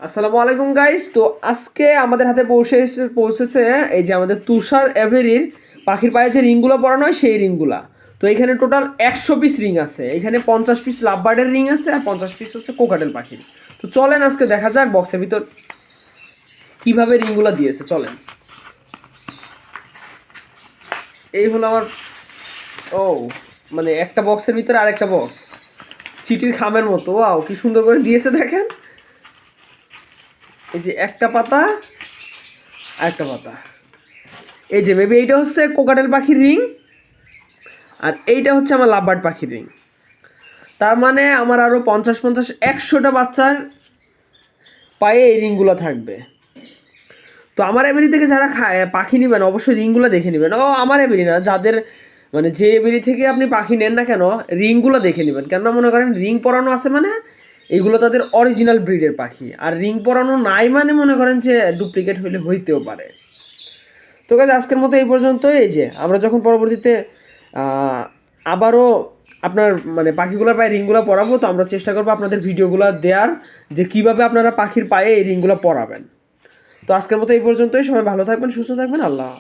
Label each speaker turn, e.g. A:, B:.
A: আসসালামু আলাইকুম গাইস। তো আজকে আমাদের হাতে পৌঁছেছে এই যে আমাদের তুষার এভেরির পাখির পায়ে যে রিংগুলো পরানো হয় সেই রিংগুলা। তো এখানে টোটাল 100 পিস রিং আছে। এখানে 50 পিস লাভবার্ডের রিং আছে আর 50 পিস হচ্ছে কোকাটেল পাখির। তো চলেন আজকে দেখা যাক বক্সের ভিতর কিভাবে রিংগুলা দিয়েছে। চলেন, এই হলো আমার ও মানে একটা বক্সের ভিতরে আরেকটা বক্স, চিঠির খামের মতো। ওয়াও, কি সুন্দর করে দিয়েছে দেখেন। এই যে একটা পাতা আর একটা পাতা। এই যে মেবি এইটা হচ্ছে কোকাটেল পাখির রিং আর এইটা হচ্ছে আমার লাভবার্ড পাখির রিং। তার মানে আমার আরও 50-50-100টা বাচ্চার পায়ে এই রিংগুলো থাকবে। তো আমার এবিলি থেকে যারা খায় পাখি নেবেন অবশ্যই রিংগুলো দেখে নেবেন। ও আমার এবিলি না, যাদের মানে যে এবিলি থেকে আপনি পাখি নেন না কেন রিংগুলো দেখে নেবেন। কেননা মনে করেন রিং পরানো আছে মানে এগুলো তাদের অরিজিনাল ব্রিডের পাখি, আর রিং পরানো নাই মানে মনে করেন যে ডুপ্লিকেট হইলে হইতেও পারে। তো গাইস আজকের মতো এই পর্যন্ত। এই যে আমরা যখন পরবর্তীতে আবারও আপনার মানে পাখিগুলোর পায়ে রিংগুলো পরাবো, তো আমরা চেষ্টা করবো আপনাদের ভিডিওগুলো দেওয়ার যে কীভাবে আপনারা পাখির পায়ে এই রিংগুলো পরাবেন। তো আজকের মতো এই পর্যন্তই। সবাই ভালো থাকবেন, সুস্থ থাকবেন। আল্লাহ।